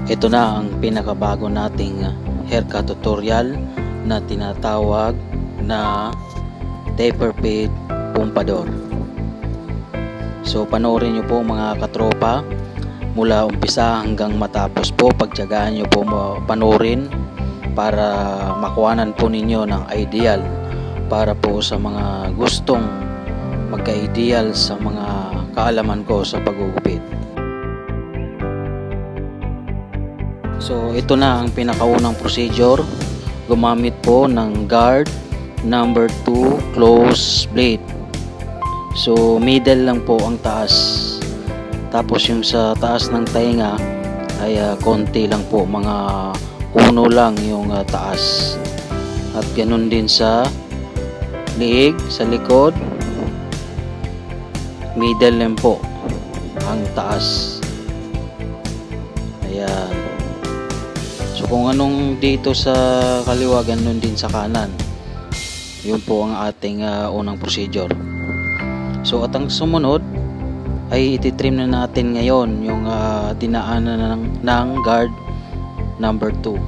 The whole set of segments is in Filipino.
Ito na ang pinakabago nating haircut tutorial na tinatawag na taper fade pompadour. So panoorin nyo po mga katropa mula umpisa hanggang matapos po. Pagtiyagaan nyo po panoorin para makuhanan po ninyo ng ideal para po sa mga gustong magka-ideal sa mga kaalaman ko sa paggugupit. So ito na ang pinakaunang procedure. Gumamit po ng guard number 2 close blade. So middle lang po ang taas. Tapos yung sa taas ng tainga ay konti lang po, mga 1 lang yung taas. At ganun din sa liig, sa likod. Middle lang po ang taas. Ayan. So kung anong dito sa kaliwa, ganun din sa kanan. Yun po ang ating unang procedure. So at ang sumunod ay ititrim na natin ngayon yung dinaanan ng guard number 2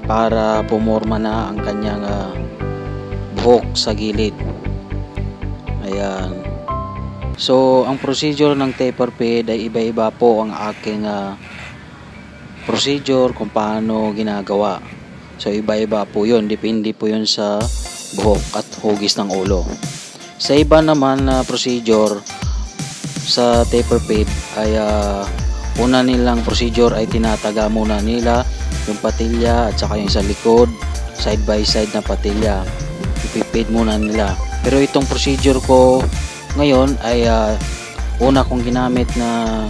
para pumorma na ang kanyang buhok sa gilid. Ayan. So ang procedure ng taper fade ay iba-iba po ang aking procedure kung paano ginagawa. So iba-iba po yun, depende po yun sa buhok at hugis ng ulo. Sa iba naman na procedure sa taper fade ay una nilang procedure ay tinataga muna nila yung patilya at saka yung sa likod, side by side na patilya, ipipade muna nila. Pero itong procedure ko ngayon ay una kong ginamit na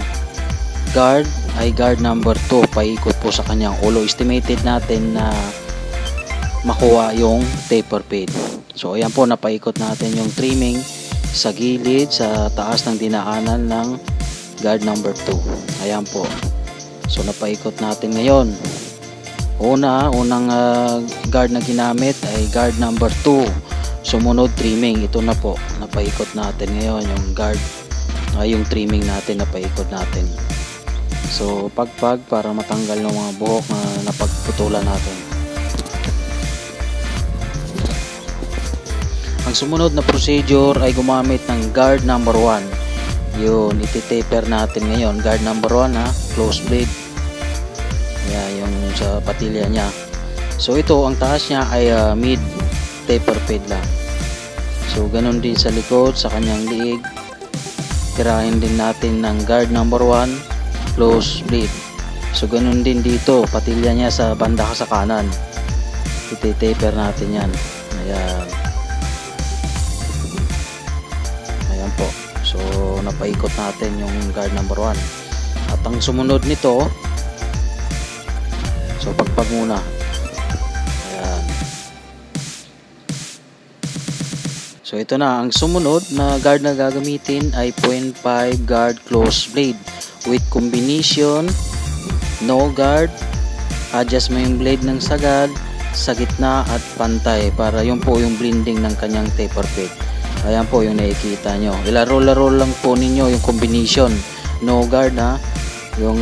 guard ay guard number 2, paikot po sa kanyang ulo. Estimated natin na makuha yung taper fade. So ayan po, napaikot natin yung trimming sa gilid, sa taas ng dinaanan ng guard number 2. Ayan po. So napaikot natin ngayon. Unang guard na ginamit ay guard number 2. Sumunod trimming. Ito na po, napaikot natin ngayon yung guard, yung trimming natin, napaikot natin. So pagpag para matanggal ng mga buhok na napagputulan natin. Ang sumunod na procedure ay gumamit ng guard number 1. Yun, iti-taper natin ngayon. Guard number 1 close blade. Ayan, yung sa patilya niya. So ito, ang taas niya ay mid taper fade lang. So ganun din sa likod, sa kanyang liig. Tirahin din natin ng guard number 1 close blade. So ganun din dito, patilya niya sa banda sa kanan. Iti-taper natin yan. Ayan. Ayan po. So napaikot natin yung guard number 1. At ang sumunod nito, so pagpag muna. Ayan. So ito na, ang sumunod na guard na gagamitin ay 0.5 guard close blade with combination no guard. Adjust mo yung blade ng sagad sa gitna at pantay para yun po yung blending ng kanyang taper fade. Ayan po yung nakikita nyo. Ilaro-laro lang po ninyo yung combination no guard yung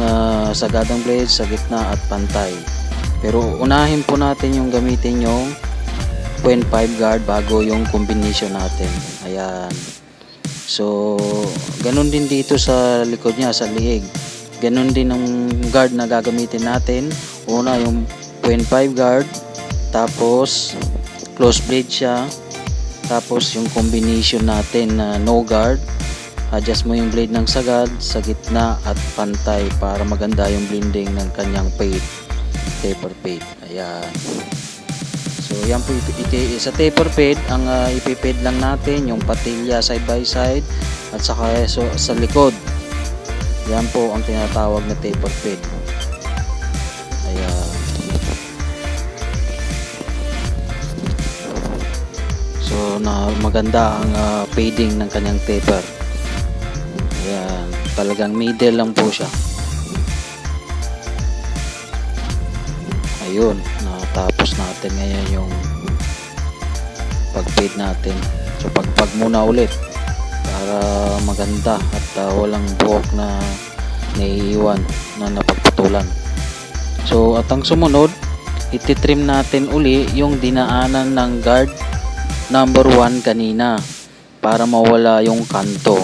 sagadang blade sa gitna at pantay. Pero unahin po natin yung gamitin yung 0.5 guard bago yung combination natin. Ayan. So ganun din dito sa likod niya, sa liig. Ganun din ang guard na gagamitin natin. Una yung 0.5 guard, tapos close blade siya, tapos yung combination natin na no guard. Adjust mo yung blade ng sagad sa gitna at pantay para maganda yung blending ng kanyang fade, taper fade. Ayan. So yan po, sa taper fade ang ipipade lang natin yung patilya side by side at saka sa likod. Yan po ang tinatawag na taper fade. Ayan. So na maganda ang fading ng kanyang taper. Ayan, talagang middle lang po siya. Ayun, natapos natin ngayon yung pag-fade natin. So pagpag muna ulit para maganda at walang buhok na naiiwan na napagputulan. So at ang sumunod, ititrim natin uli yung dinaanan ng guard number 1 kanina para mawala yung kanto.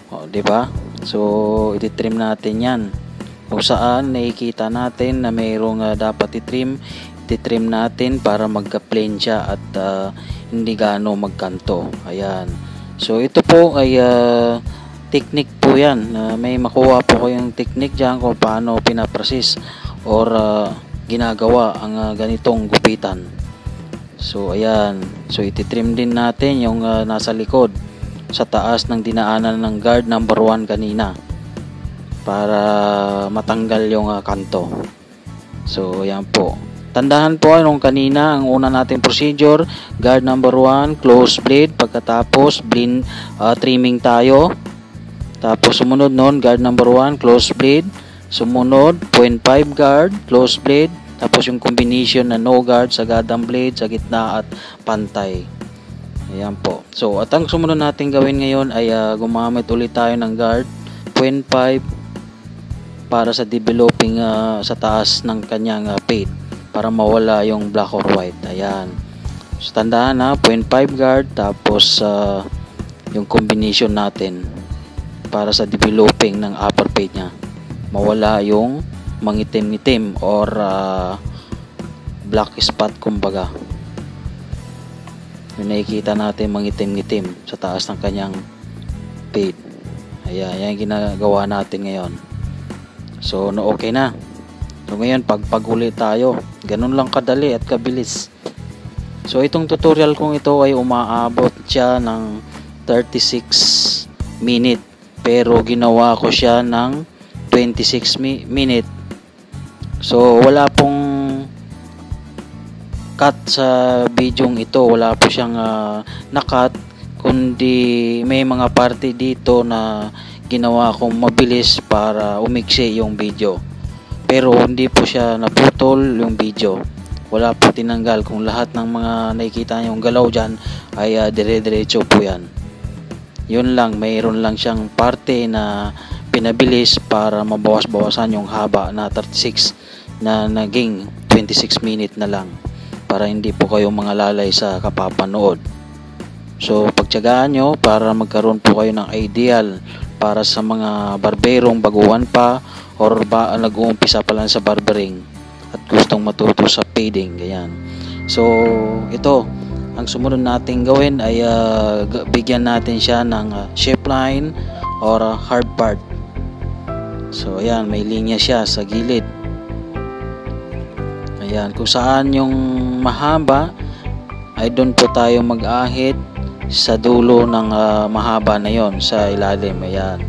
O, di ba? So ititrim natin yan. Kung saan nakikita natin na mayroong dapat ititrim natin para magka-plain siya at hindi gaano magkanto. Ayan. So ito po ay technique po yan. May makuha po kayong technique dyan kung paano pinaprocess or ginagawa ang ganitong gupitan. So ayan. So ititrim din natin yung nasa likod sa taas ng dinaanan ng guard number 1 kanina para matanggal yung kanto. So ayan po. Tandahan po nung kanina ang una nating procedure, guard number 1, close blade, pagkatapos trimming tayo. Tapos sumunod nun, guard number 1, close blade, sumunod 0.5 guard, close blade, tapos yung combination na no guard, sagadang blade, sa gitna at pantay. Ayan po. So at ang sumunod natin gawin ngayon ay gumamit ulit tayo ng guard 0.5 para sa developing sa taas ng kanyang fade para mawala yung black or white. Ayan. So tandaan na 0.5 guard tapos yung combination natin para sa developing ng upper fade nya. Mawala yung mangitim-itim or black spot kumbaga. Yung nakikita natin mangitim-itim sa taas ng kanyang fade. Ayan, yan ginagawa natin ngayon. So, okay na. So, ngayon, pagpaguli tayo. Ganun lang kadali at kabilis. So, itong tutorial kong ito ay umaabot siya ng 36 minute. Pero, ginawa ko siya ng 26 minute. So, wala pong cut sa bidyong ito. Wala po siyang na-cut. Kundi, may mga parte dito na ginawa kong mabilis para umiksi yung video. Pero hindi po siya naputol yung video. Wala po tinanggal. Kung lahat ng mga nakikita yung galaw dyan ay dire-diretso po yan. Yun lang, mayroon lang siyang parte na pinabilis para mabawas-bawasan yung haba na 36 na naging 26 minute na lang para hindi po kayo mga lalay sa kapapanood. So pagtiyagaan nyo para magkaroon po kayo ng ideal para sa mga barberong baguhan pa or nag-uumpisa pa lang sa barbering at gustong matuto sa fading, ganyan. So ito, ang sumunod natin gawin ay bigyan natin siya ng shape line or hard part. So ayan, may linya siya sa gilid. Ayan, kung saan yung mahaba ay doon po tayo mag-ahit sa dulo ng mahaba na yon sa ilalim. Ayan.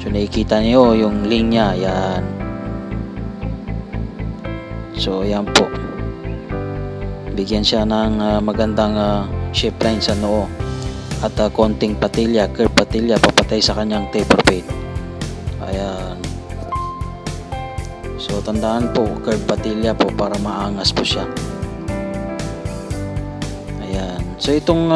So nakikita niyo yung linya. Ayan. So ayan po. Bigyan siya ng magandang shape line sa noo at konting patilya, curve patilya papatay sa kanyang taper fade. Ayan. So tandaan po, curve patilya po para maangas po siya. Ayan. So itong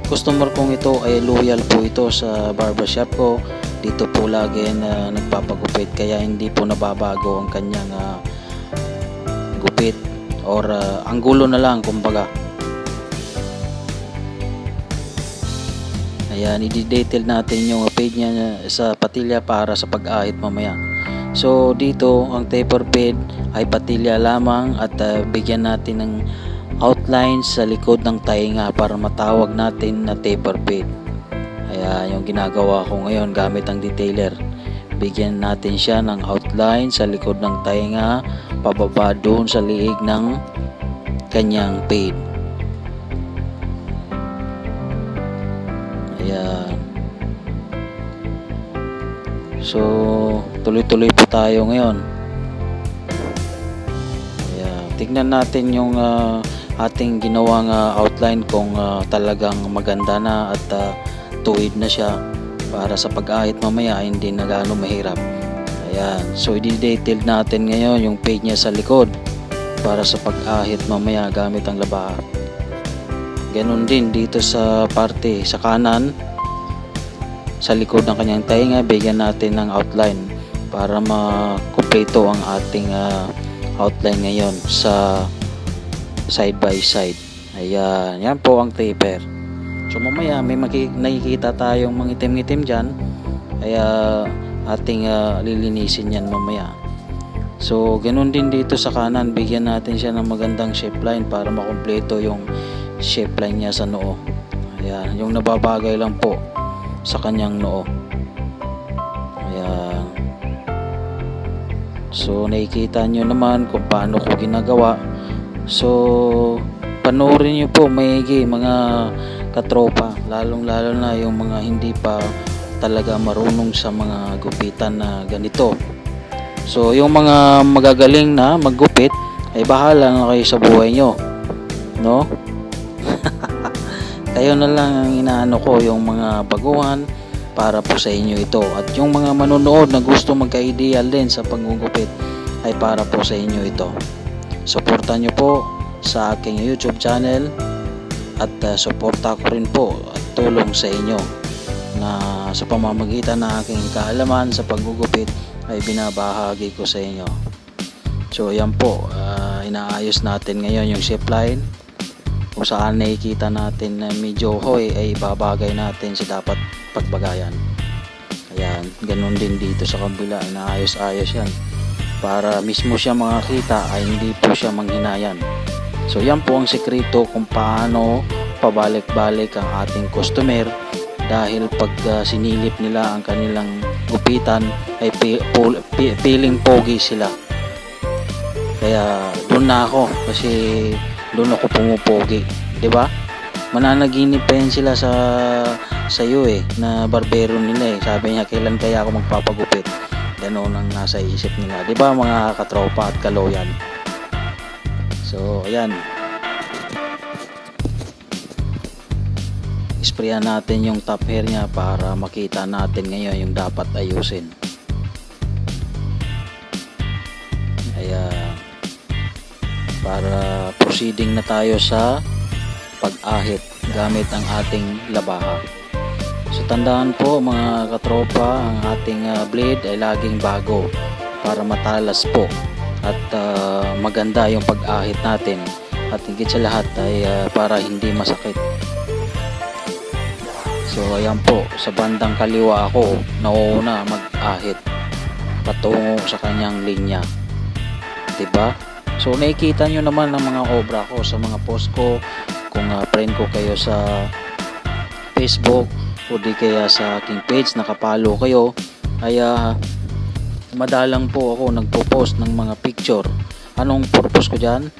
customer kong ito ay loyal po ito sa barbershop ko. Dito po lagi na nagpapagupit kaya hindi po nababago ang kanyang gupit or anggulo na lang kumbaga. Ayan, i-detail natin yung fade niya sa patilya para sa pag-ahit mamaya. So dito ang taper fade ay patilya lamang at bigyan natin ng outline sa likod ng tainga para matawag natin na taper fade. Ayan yung ginagawa ko ngayon gamit ang detailer. Bigyan natin siya ng outline sa likod ng tainga pababa doon sa liig ng kanyang fade. Ayan. So tuloy-tuloy po tayo ngayon. Ayan. Tignan natin yung ating ginawang outline kung talagang maganda na at tuwid na siya para sa pag-ahit mamaya hindi na gaano mahirap. Ayan. So i-detail natin ngayon yung fade niya sa likod para sa pag-ahit mamaya gamit ang labaha. Ganon din dito sa parte sa kanan. sa likod ng kanyang tainga, bigyan natin ng outline para makumpleto ang ating outline ngayon sa side by side. Ayan, yan po ang taper. So mamaya may nakikita tayong mga itim-itim dyan, kaya ating lilinisin yan mamaya. So ganun din dito sa kanan, bigyan natin siya ng magandang shape line para makumpleto yung shape line niya sa noo. Ayan, yung nababagay lang po sa kanyang noo. Ayan. So nakikita nyo naman kung paano ko ginagawa. So panoorin nyo po maigi mga katropa, lalong lalo na yung mga hindi pa talaga marunong sa mga gupitan na ganito. So yung mga magagaling na maggupit ay bahala na kayo sa buhay nyo, no? Kayo na lang ang inaano ko, yung mga baguhan para po sa inyo ito, at yung mga manonood na gusto magka-ideal din sa paggugupit ay para po sa inyo ito. Suportahan nyo po sa aking YouTube channel, at suporta ko rin po at tulong sa inyo na sa pamamagitan ng aking kaalaman sa paggugupit ay binabahagi ko sa inyo. So yan po, inaayos natin ngayon yung shape line. Kung saan nakikita natin na medyo hoy ay babagay natin sa dapat pagbagayan. Ayan, ganun din dito sa kabila, inaayos-ayos yan para mismo siya makakita ay hindi po siya manghinayan. So yan po ang sekreto kung paano pabalik-balik ang ating customer, dahil pag sinilip nila ang kanilang gupitan ay feeling pogi sila. Kaya doon na ako, kasi doon ako pumupogi, 'di ba? Mananaginip pa yan sila sa iyo na barbero nila Sabi niya, kailan kaya ako magpapagupit? Ganoon ang nasa isip nila, 'di ba mga katropa at kaloyan? So ayan, sprayan natin yung top hair niya para makita natin ngayon yung dapat ayusin. Ayan, para proceeding na tayo sa pag-ahit gamit ang ating labaha. So tandaan po mga katropa, ang ating blade ay laging bago para matalas po at maganda yung pag-ahit natin, at higit sa lahat ay para hindi masakit. So ayan po, sa bandang kaliwa ako nauuna mag-ahit patungo sa kanyang linya, diba? So nakikita nyo naman ang mga obra ko sa mga post ko. Kung friend ko kayo sa Facebook o di kaya sa aking page, nakapalo kayo, ay madalang po ako nagpo-post ng mga picture. Anong purpose ko dyan?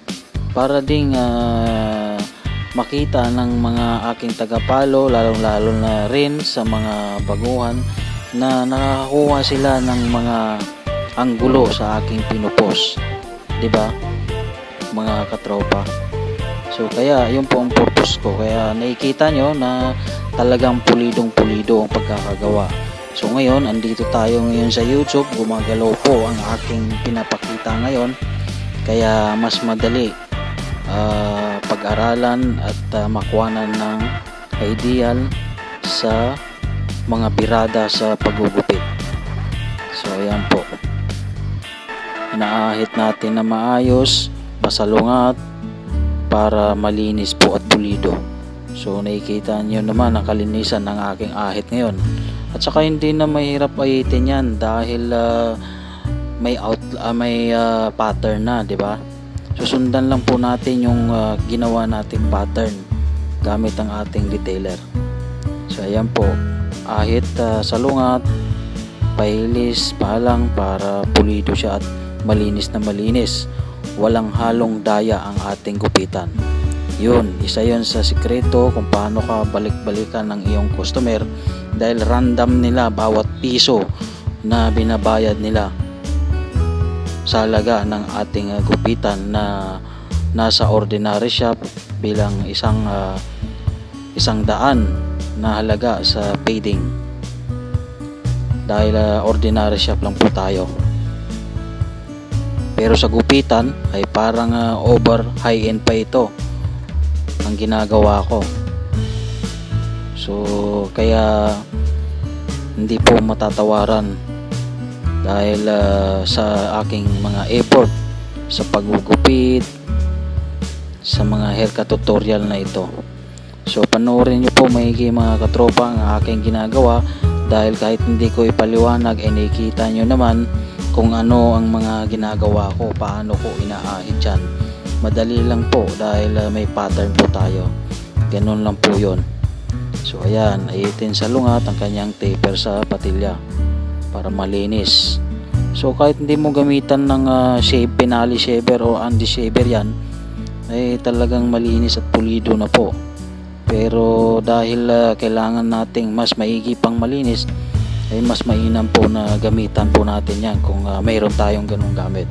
Para ding makita ng mga aking tagapalo, lalong-lalo na rin sa mga baguhan, na nakakakuha sila ng mga anggulo sa aking pinupost, 'di ba mga katropa? So kaya yun po ang purpose ko, kaya nakikita nyo na talagang pulidong-pulido ang pagkakagawa. So ngayon, andito tayo ngayon sa YouTube, gumagalaw po ang aking pinapakita ngayon, kaya mas madali pag-aralan at makuhanan ng ideal sa mga birada sa paggugupit. So ayan po, inaahit natin na maayos, masalungat, para malinis po at pulido. So nakikita nyo naman ang kalinisan ng aking ahit ngayon, at saka hindi na mahirap ahitin yan dahil may pattern na, di ba? Susundan lang po natin yung ginawa nating pattern gamit ang ating detailer. So ayan po, ahit salungat, pahilis, palang para pulido siya at malinis na malinis. Walang halong daya ang ating gupitan. Yun, isa yun sa sikreto kung paano ka balik-balikan ng iyong customer, dahil random nila bawat piso na binabayad nila sa halaga ng ating gupitan na nasa ordinary shop bilang isang daan na halaga sa fading, dahil ordinary shop lang po tayo. Pero sa gupitan ay parang over high end pa ito ang ginagawa ko. So kaya hindi po matatawaran dahil sa aking mga effort sa paggugupit sa mga haircut tutorial na ito. So panoorin nyo po maigi mga katropa ang aking ginagawa, dahil kahit hindi ko ipaliwanag ay nakikita nyo naman kung ano ang mga ginagawa ko, paano ko inaahit yan. Madali lang po dahil may pattern po tayo, ganun lang po yun. So ayan, ayitin sa lungat ang kanyang taper sa patilya para malinis. So kahit hindi mo gamitan ng shave, penali shaver o anti shaver yan, ay talagang malinis at pulido na po. Pero dahil kailangan nating mas maigi pang malinis, ay mas mainam po na gamitan po natin yan kung mayroon tayong ganung gamit.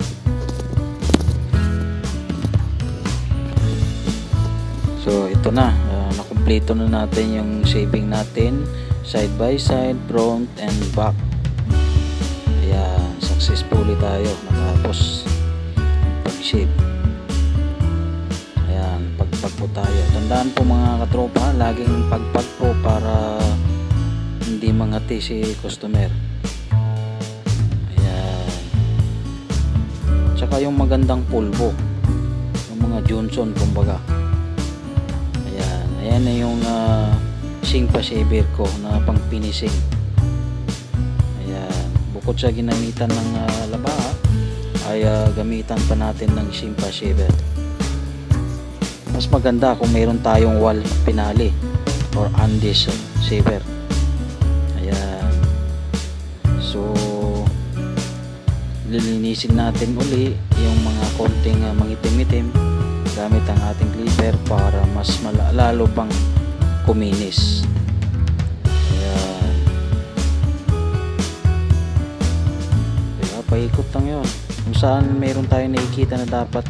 So ito na, nakumpleto na natin yung shaving natin, side by side, front and back. Ayan, successfully tayo natapos pag-shave. Pagpag po tayo. Tandaan po mga katropa, laging pagpag po para hindi mangati si customer. Ayan. Tsaka yung magandang pulbo, yung mga Johnson kumbaga. Ayan. Ayan na yung singpa shaver ko na pang finishing. Ayan. Bukod sa ginamitan ng labaha, ay gamitan pa natin ng singpa shaver. Mas maganda kung mayroon tayong wall pinali or undies shaver. Ayan. So lilinisin natin uli yung mga konting mangitim-itim gamit ang ating clipper para mas lalo pang kuminis. Ayan. Kaya paikot lang yun. Kung saan mayroon tayong nakikita na dapat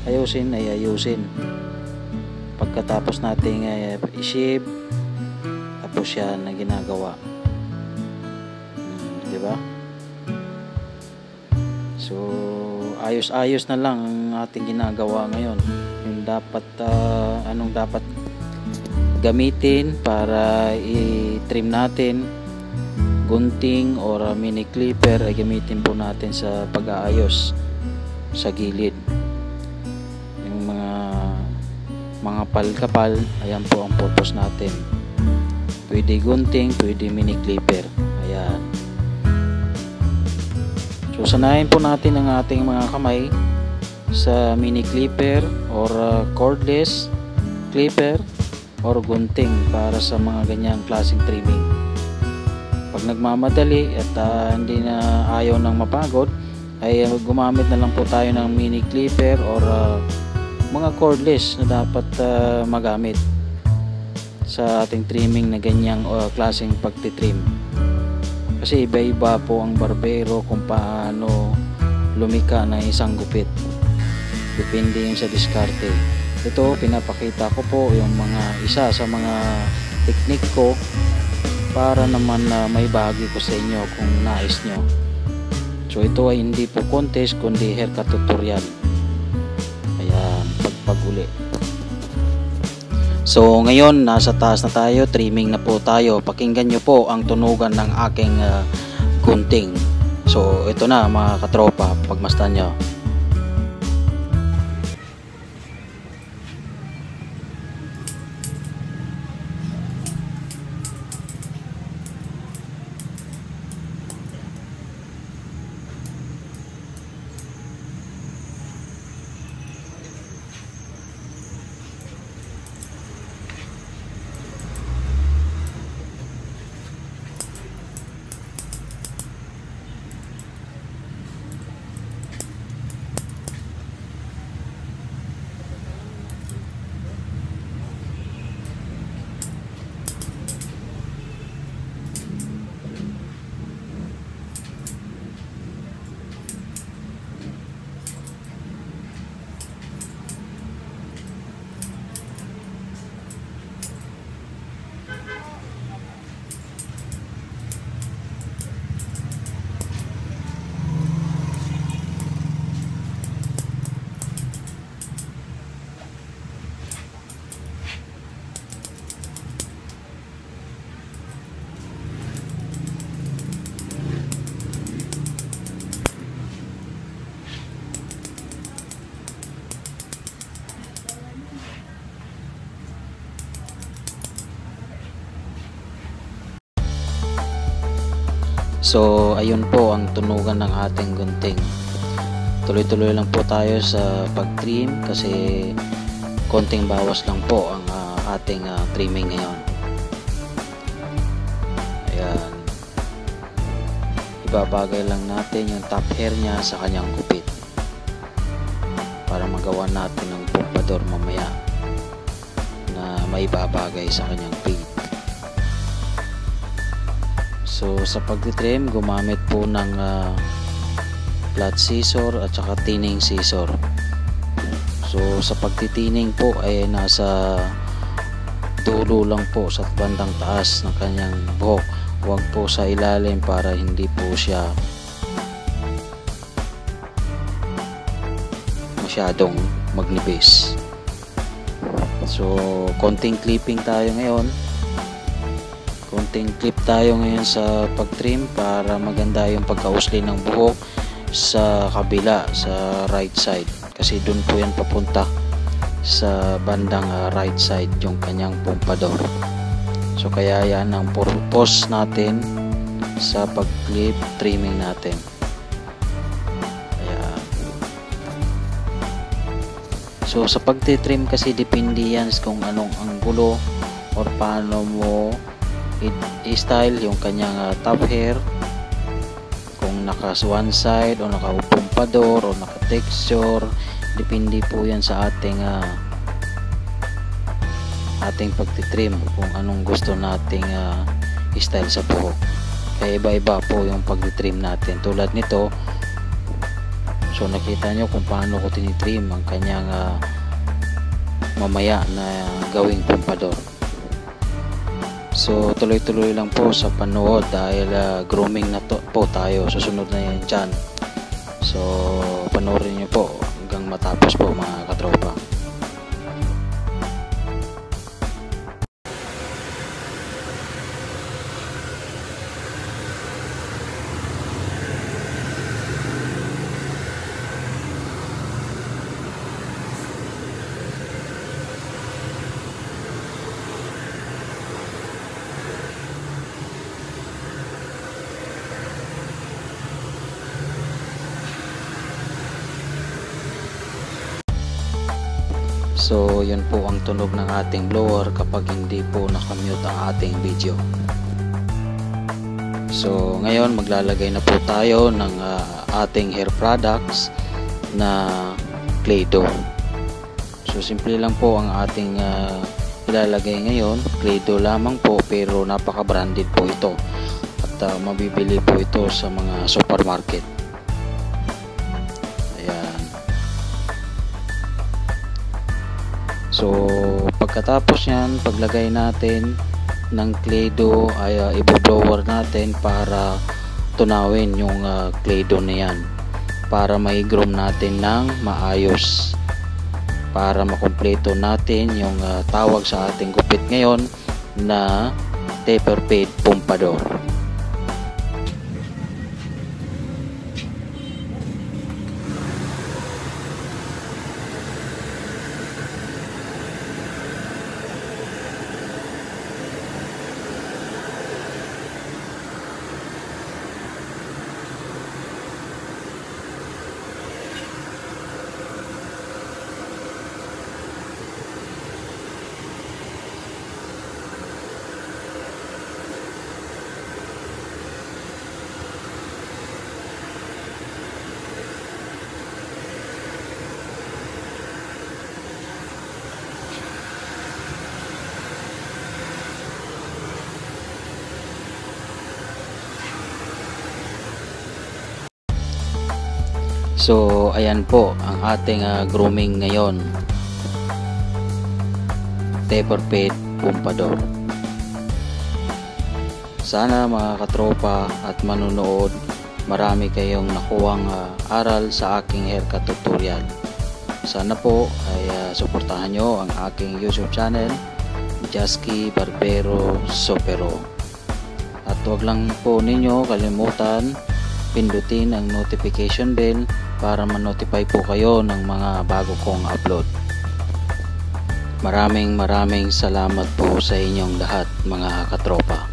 ayusin ay ayusin. Pagkatapos nating i-shave, tapos yan na ginagawa. Diba? So ayos-ayos na lang ang ating ginagawa ngayon. Yung dapat anong dapat gamitin para i-trim natin, gunting or mini clipper ay gamitin po natin sa pag-aayos sa gilid. Mga palkapal, ayan po ang purpose natin. Pwede gunting, pwede mini clipper. Ayan. So sanayin po natin ang ating mga kamay sa mini clipper or cordless clipper or gunting para sa mga ganyang klaseng trimming. Pag nagmamadali at hindi na ayaw ng mapagod, ay gumamit na lang po tayo ng mini clipper or mga cordless na dapat magamit sa ating trimming na ganyang klaseng pagtitrim. Kasi iba-iba po ang barbero kung paano lumika ng isang gupit. Depende yun sa diskarte. Ito, pinapakita ko po yung mga isa sa mga teknik ko para naman may bahagi ko sa inyo kung nais nyo. So ito ay hindi po contest kundi haircut tutorial. Pag-uli. So ngayon nasa taas na tayo, trimming na po tayo. Pakinggan nyo po ang tunugan ng aking gunting. So ito na mga katropa, pagmasdan nyo. So ayun po ang tunugan ng ating gunting. Tuloy-tuloy lang po tayo sa pag-trim kasi konting bawas lang po ang ating trimming ngayon. Ayan. Ibabagay lang natin yung top hair niya sa kanyang gupit para magawa natin ng pompador mamaya na may babagay sa kanyang fade. So sa pagtitrim, gumamit po ng flat scissor at saka thinning scissor. So sa pagtitining po ay nasa dulo lang po sa bandang taas ng kanyang buhok, huwag po sa ilalim para hindi po siya masyadong magnipis. So konting clipping tayo ngayon, konting clip tayo ngayon sa pag-trim para maganda yung pagkausli ng buhok sa kabila, sa right side, kasi dun po yan papunta sa bandang right side yung kanyang pompador. So kaya yan ang purpose natin sa pag-clip trimming natin. Ayan. So sa pagtitrim kasi depende yan kung anong anggulo or paano mo i-style yung kanyang top hair, kung naka one side o naka pompador o naka texture. Depende po yan sa ating pagtitrim kung anong gusto nating style sa buhok. Kaya iba-iba po yung pagtitrim natin. Tulad nito, so nakita nyo kung paano ko tinitrim ang kanyang mamaya na gawing pompador. So tuloy-tuloy lang po sa panood dahil grooming na po tayo. Susunod na yan dyan. So panoorin nyo po hanggang matapos po mga katropa. So yun po ang tunog ng ating blower kapag hindi po nakamute ang ating video. So ngayon maglalagay na po tayo ng ating hair products na clay dough. So simple lang po ang ating ilalagay ngayon, clay dough lamang po, pero napaka branded po ito at mabibili po ito sa mga supermarket. So pagkatapos yan, paglagay natin ng clay dough ay i-blower natin para tunawin yung clay dough na yan, para mai-groom natin ng maayos, para makumpleto natin yung tawag sa ating gupit ngayon na taper fade pompador. So ayan po ang ating grooming ngayon, taper fade pompador. Sana mga katropa at manunood, marami kayong nakuhang aral sa aking haircut tutorial. Sana po ay suportahan nyo ang aking YouTube channel, Jasky Barbero Sopero. At huwag lang po ninyo kalimutan pindutin ang notification bell para ma-notify po kayo ng mga bago kong upload. Maraming salamat po sa inyong lahat mga katropa.